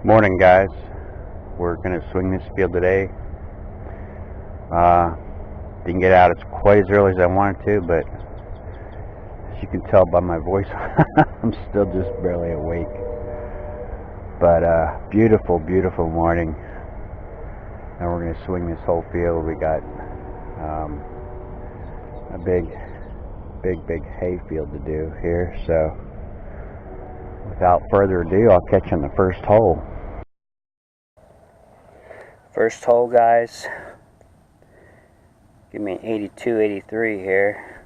Morning, guys. We're going to swing this field today. Didn't get out as quite as early as I wanted to, but as you can tell by my voice, I'm still just barely awake. But beautiful, beautiful morning. And we're going to swing this whole field. We got a big hay field to do here. So without further ado, I'll catch you on the first hole. First hole, guys. Give me an 82, 83 here.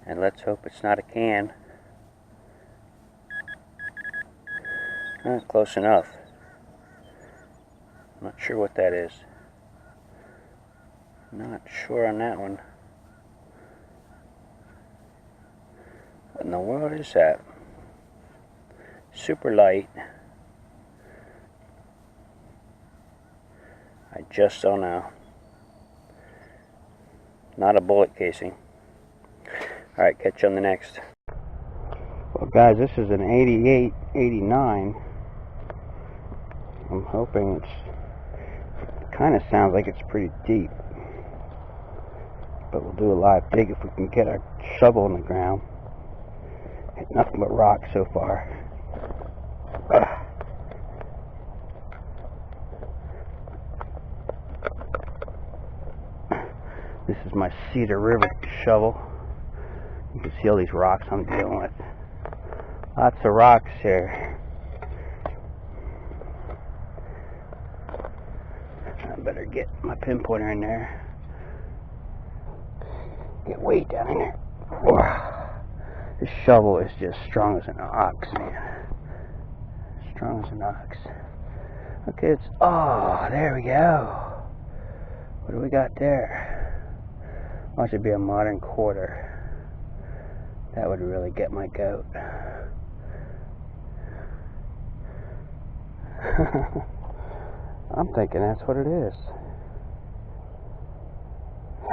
And let's hope it's not a can. Close enough. Not sure what that is. Not sure on that one. What in the world is that? Super light. I just don't know. Not a bullet casing. Alright, catch you on the next. Well, guys, this is an 88, 89. I'm hoping it kind of sounds like it's pretty deep. But we'll do a live dig if we can get our shovel in the ground. Hit nothing but rocks so far. This is my Cedar River shovel. You can see all these rocks I'm dealing with. Lots of rocks here. I better get my pinpointer in there. Get weight down in there. This shovel is just strong as an ox, man. Strong as an ox. Okay, it's, oh, there we go. What do we got there? Watch it be a modern quarter. That would really get my goat. I'm thinking that's what it is.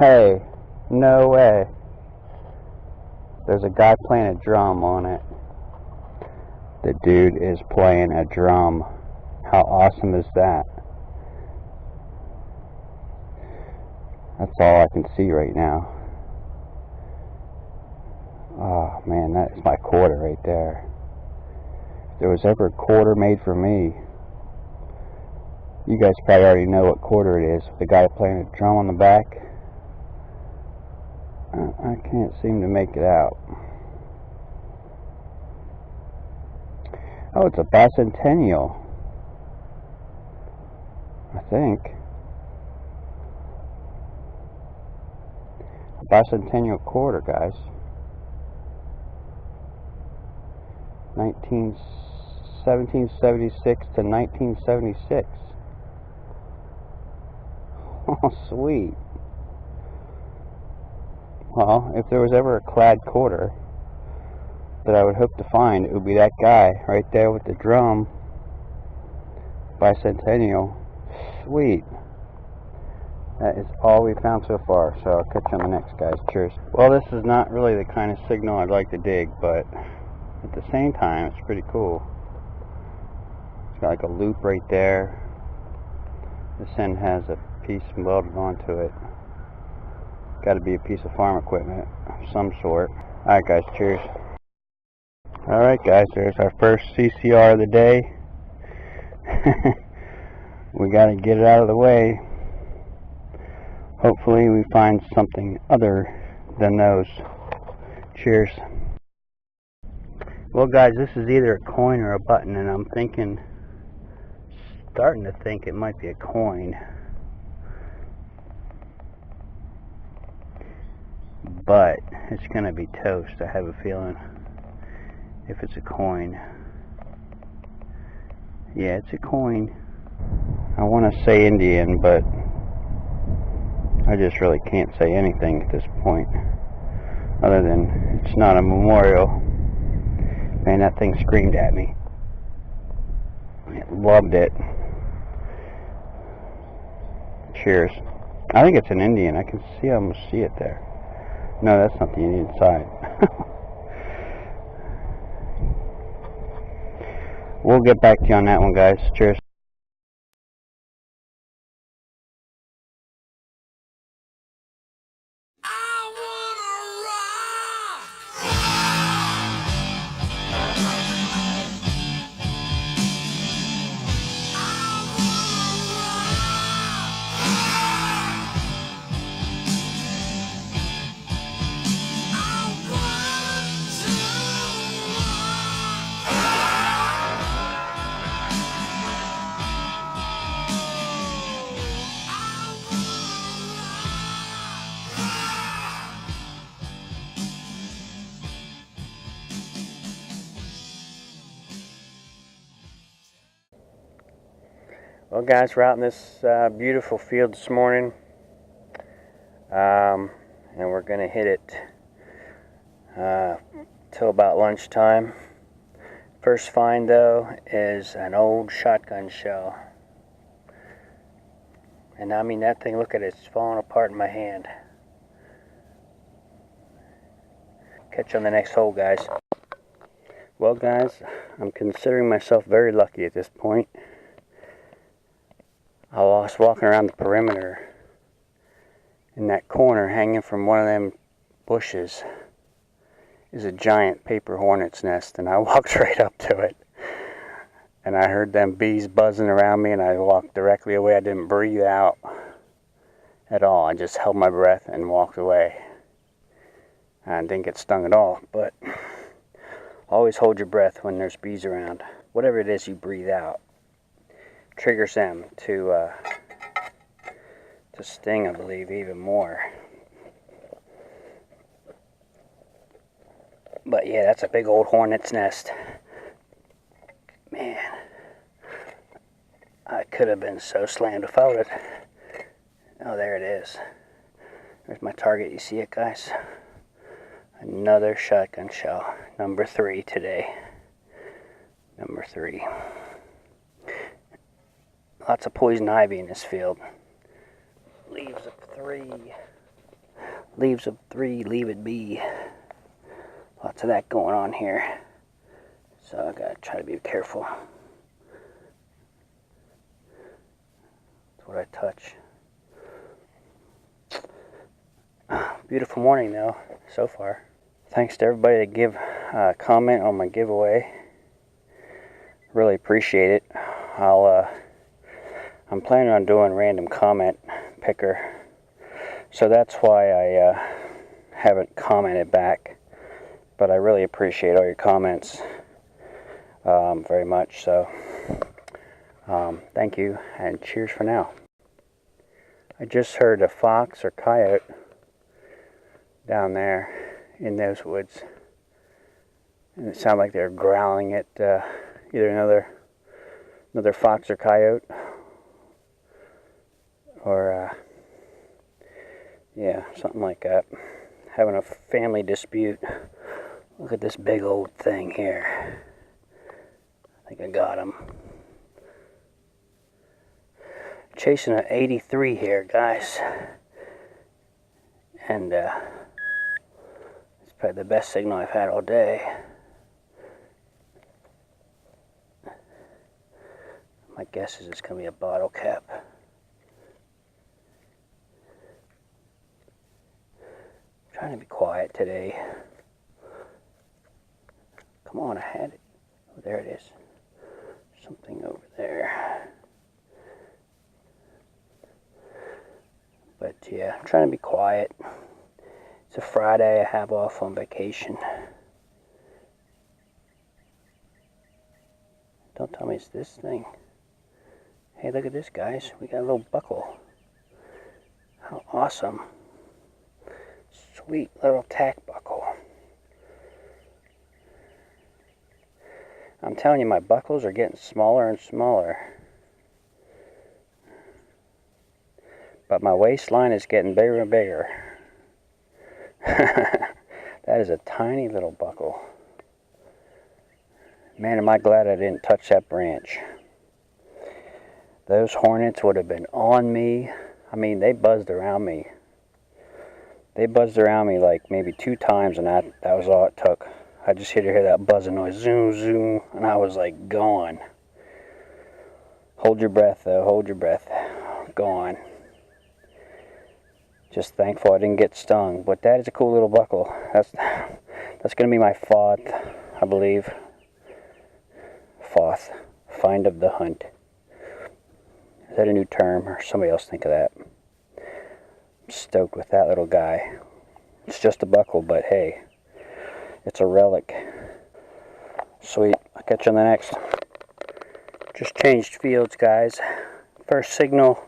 Hey, no way. There's a guy playing a drum on it. The dude is playing a drum. How awesome is that? That's all I can see right now. Oh man, that's my quarter right there. If there was ever a quarter made for me, you guys probably already know what quarter it is. The guy playing a drum on the back. I can't seem to make it out. Oh, it's a bicentennial, I think. A bicentennial quarter, guys. 1776 to 1976. Oh, sweet. Well, if there was ever a clad quarter that I would hope to find, it would be that guy right there with the drum. Bicentennial. Sweet. That is all we found so far, so I'll catch you on the next, guys. Cheers. Well, this is not really the kind of signal I'd like to dig, but at the same time, it's pretty cool. It's got like a loop right there. This end has a piece welded onto it. Got to be a piece of farm equipment of some sort. Alright, guys, cheers. Alright, guys, there's our first CCR of the day. We got to get it out of the way. Hopefully we find something other than those. Cheers. Well, guys, this is either a coin or a button, and I'm starting to think it might be a coin. But it's going to be toast, I have a feeling, if it's a coin. Yeah, it's a coin. I want to say Indian, but I just really can't say anything at this point, other than it's not a memorial. Man, that thing screamed at me. I loved it. Cheers. I think it's an Indian. I can see, almost see it there. No, that's not the Indian side. we'll get back to you on that one, guys. Cheers. Well, guys, we're out in this beautiful field this morning, and we're going to hit it till about lunchtime. First find, though, is an old shotgun shell. And I mean, that thing, look at it, it's falling apart in my hand. Catch you on the next hole, guys. Well, guys, I'm considering myself very lucky at this point. I was walking around the perimeter in that corner, hanging from one of them bushes is a giant paper hornet's nest, and I walked right up to it, and I heard them bees buzzing around me, and I walked directly away. I didn't breathe out at all. I just held my breath and walked away. I didn't get stung at all, but always hold your breath when there's bees around. Whatever it is you breathe out triggers them to sting, I believe, even more. But yeah, that's a big old hornet's nest. Man, I could have been so slammed if I would have. Oh, there it is. There's my target. You see it, guys? Another shotgun shell. Number 3 today. Number 3. Lots of poison ivy in this field. Leaves of 3. Leaves of 3, leave it be. Lots of that going on here. So I gotta try to be careful. That's what I touch. Beautiful morning though, so far. Thanks to everybody that give a comment on my giveaway. Really appreciate it. I'm planning on doing random comment picker, so that's why I haven't commented back. But I really appreciate all your comments very much. So thank you, and cheers for now. I just heard a fox or coyote down there in those woods, and it sounded like they were growling at either another fox or coyote, or yeah, something like that. Having a family dispute. Look at this big old thing here. I think I got him. Chasing an 83 here, guys. And it's probably the best signal I've had all day. My guess is it's going to be a bottle cap. I'm trying to be quiet today. Come on, I had it. Oh, there it is. Something over there. But yeah, I'm trying to be quiet. It's a Friday. I have off on vacation. Don't tell me it's this thing. Hey, look at this, guys. We got a little buckle. How awesome. Sweet little tack buckle. I'm telling you, my buckles are getting smaller and smaller. But my waistline is getting bigger and bigger. That is a tiny little buckle. Man, am I glad I didn't touch that branch. Those hornets would have been on me. I mean, they buzzed around me. They buzzed around me like maybe 2 times, and that was all it took. I just hear that buzzing noise, zoom, zoom, and I was like, gone. Hold your breath, though. Hold your breath. Gone. Just thankful I didn't get stung. But that is a cool little buckle. That's going to be my fourth, I believe. Fourth find of the hunt. Is that a new term, or somebody else think of that? I'm stoked with that little guy. It's just a buckle, but hey, it's a relic. Sweet. I'll catch you on the next. Just changed fields, guys. First signal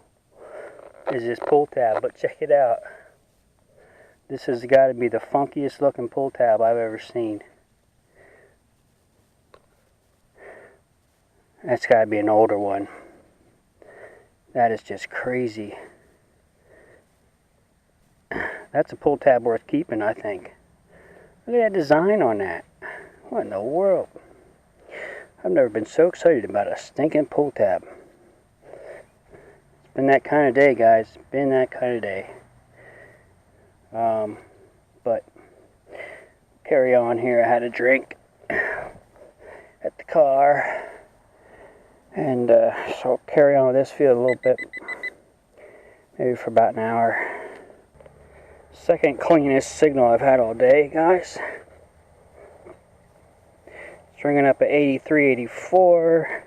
is this pull tab, but check it out. This has got to be the funkiest looking pull tab I've ever seen. That's got to be an older one. That is just crazy. That's a pull tab worth keeping, I think. Look at that design on that. What in the world? I've never been so excited about a stinking pull tab. It's been that kind of day, guys. It's been that kind of day. But carry on here. I had a drink at the car. And so I'll carry on with this field a little bit. Maybe for about an hour. Second cleanest signal I've had all day, guys. Stringing up at 83, 84.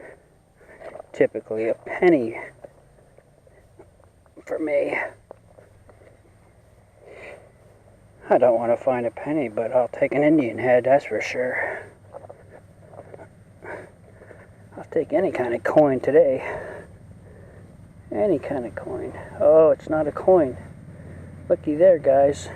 Typically a penny for me. I don't want to find a penny, but I'll take an Indian head, that's for sure. I'll take any kind of coin today. Any kind of coin. Oh, it's not a coin. Looky there, guys.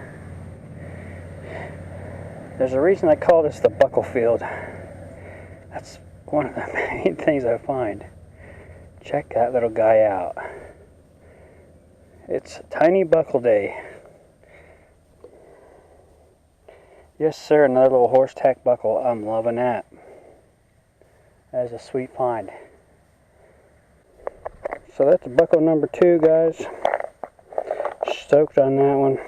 There's a reason I call this the buckle field. That's one of the main things I find. Check that little guy out. It's a tiny buckle day. Yes, sir, another little horse tack buckle. I'm loving that. That is a sweet find. So that's buckle number 2, guys. Stoked on that one.